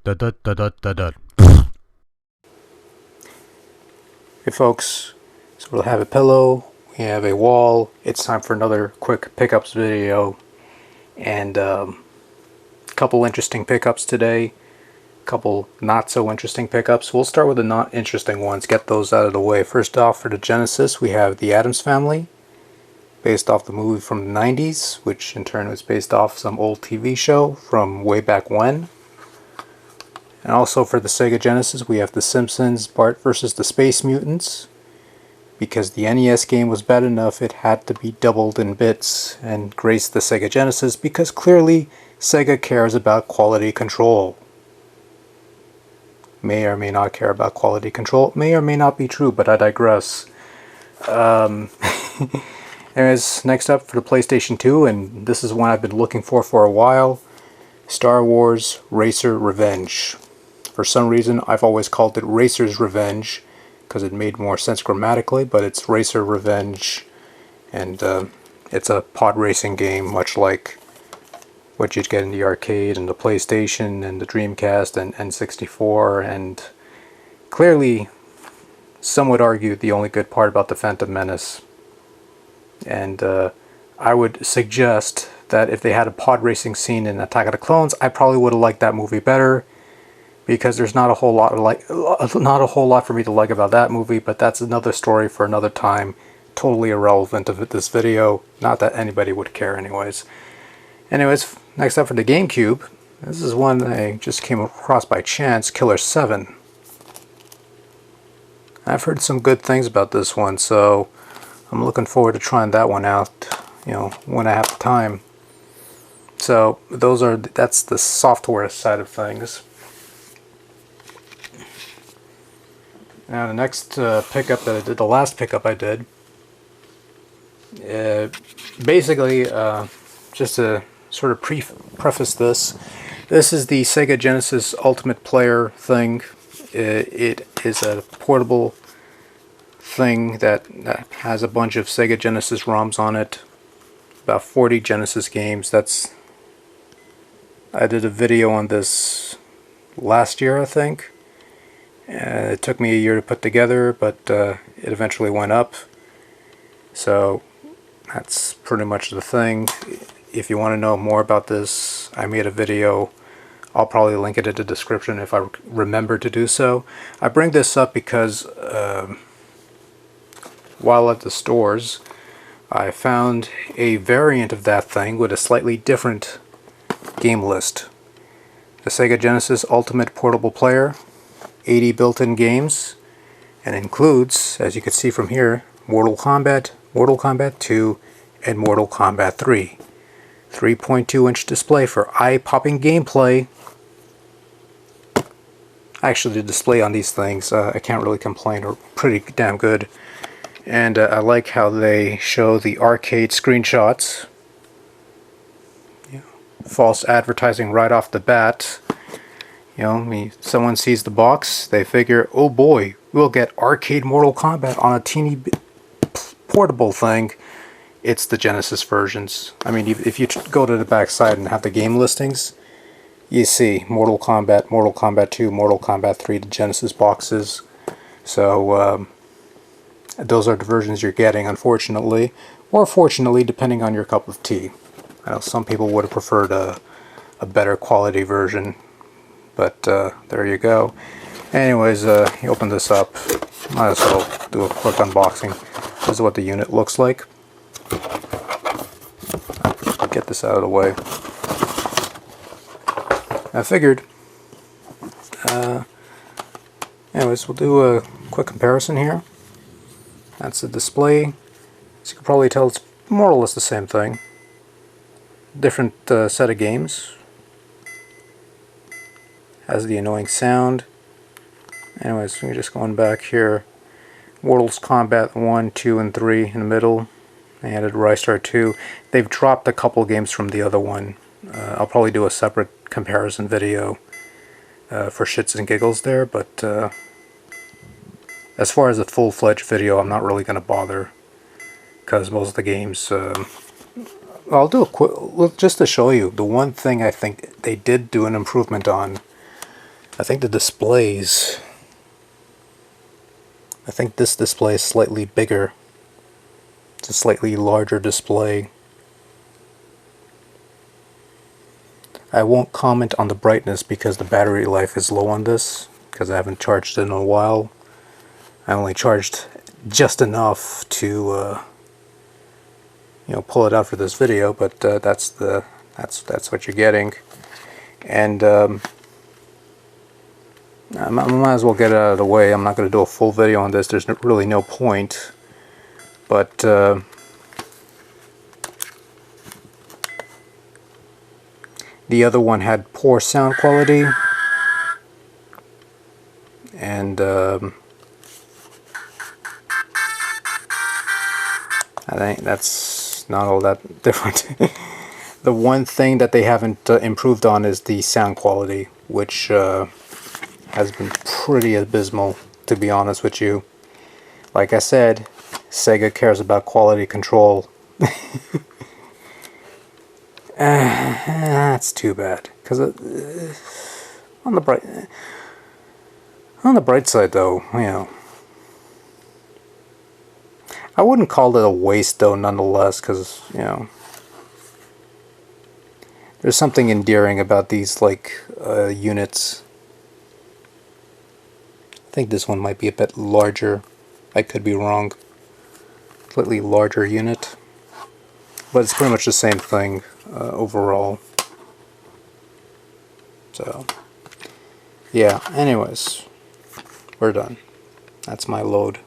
Hey folks, so we'll have a pillow, we have a wall, it's time for another quick pickups video, and a couple interesting pickups today, couple not so interesting pickups. We'll start with the not interesting ones, get those out of the way. First off, for the Genesis, we have the Addams Family, based off the movie from the 90s, which in turn was based off some old TV show from way back when. And also for the Sega Genesis, we have The Simpsons, Bart vs. the Space Mutants. Because the NES game was bad enough, it had to be doubled in bits and grace the Sega Genesis, because clearly Sega cares about quality control. May or may not care about quality control. May or may not be true, but I digress. Anyways, next up for the PlayStation 2, and this is one I've been looking for a while, Star Wars Racer Revenge. For some reason, I've always called it Racer's Revenge, because it made more sense grammatically, but it's Racer Revenge, and it's a pod racing game, much like what you'd get in the arcade and the PlayStation and the Dreamcast and N64, and clearly, some would argue the only good part about the Phantom Menace. And I would suggest that if they had a pod racing scene in Attack of the Clones, I probably would have liked that movie better, because there's not a whole lot for me to like about that movie. But that's another story for another time, totally irrelevant of this video. Not that anybody would care, anyways. Next up for the GameCube, this is one I just came across by chance, Killer 7. I've heard some good things about this one, so I'm looking forward to trying that one out, when I have the time. So that's the software side of things. Now the next pickup that I did, the last pickup I did, basically, just to sort of preface this is the Sega Genesis Ultimate Player thing. It is a portable thing that has a bunch of Sega Genesis ROMs on it, about 40 Genesis games. I did a video on this last year, I think. It took me a year to put together, but it eventually went up. So that's pretty much the thing. If you want to know more about this, I made a video. I'll probably link it in the description if I remember to do so. I bring this up because while at the stores, I found a variant of that thing with a slightly different game list. The Sega Genesis Ultimate Portable Player, 80 built-in games, and includes, as you can see from here, Mortal Kombat, Mortal Kombat 2, and Mortal Kombat 3. 3.2-inch display for eye-popping gameplay. Actually, the display on these things, I can't really complain, are pretty damn good. And I like how they show the arcade screenshots. False advertising right off the bat. Someone sees the box, they figure, oh boy, we'll get arcade Mortal Kombat on a teeny portable thing. It's the Genesis versions. I mean, if you go to the back side and have the game listings, you see Mortal Kombat, Mortal Kombat 2, Mortal Kombat 3, the Genesis boxes. So, those are the versions you're getting, unfortunately. Or fortunately, depending on your cup of tea. I know some people would have preferred a better quality version. But there you go. Anyways, you open this up. Might as well do a quick unboxing. This is what the unit looks like. Get this out of the way. I figured. Anyways, we'll do a quick comparison here. That's the display. As you can probably tell, it's more or less the same thing. Different set of games. Has the annoying sound. Anyways, we're just going back here. Mortal Kombat 1, 2, and 3 in the middle. They added Ristar 2. They've dropped a couple games from the other one. I'll probably do a separate comparison video for shits and giggles there, but as far as a full-fledged video, I'm not really going to bother, because most of the games... I'll do a quick... just to show you, the one thing I think they did do an improvement on I think the displays, I think this display is slightly bigger. It's a slightly larger display. I won't comment on the brightness because the battery life is low on this, because I haven't charged it in a while. I only charged just enough to you know, pull it out for this video, but that's what you're getting. And I might as well get it out of the way. I'm not going to do a full video on this. There's really no point. But the other one had poor sound quality, and I think that's not all that different. The one thing that they haven't improved on is the sound quality, which has been pretty abysmal, to be honest with you. Like I said, Sega cares about quality control. That's too bad, because on the bright side, though, you know, I wouldn't call it a waste, though, nonetheless, because, you know, there's something endearing about these, like, units. I think this one might be a bit larger. I could be wrong. Slightly larger unit. But it's pretty much the same thing overall. So, yeah, anyways, we're done. That's my load.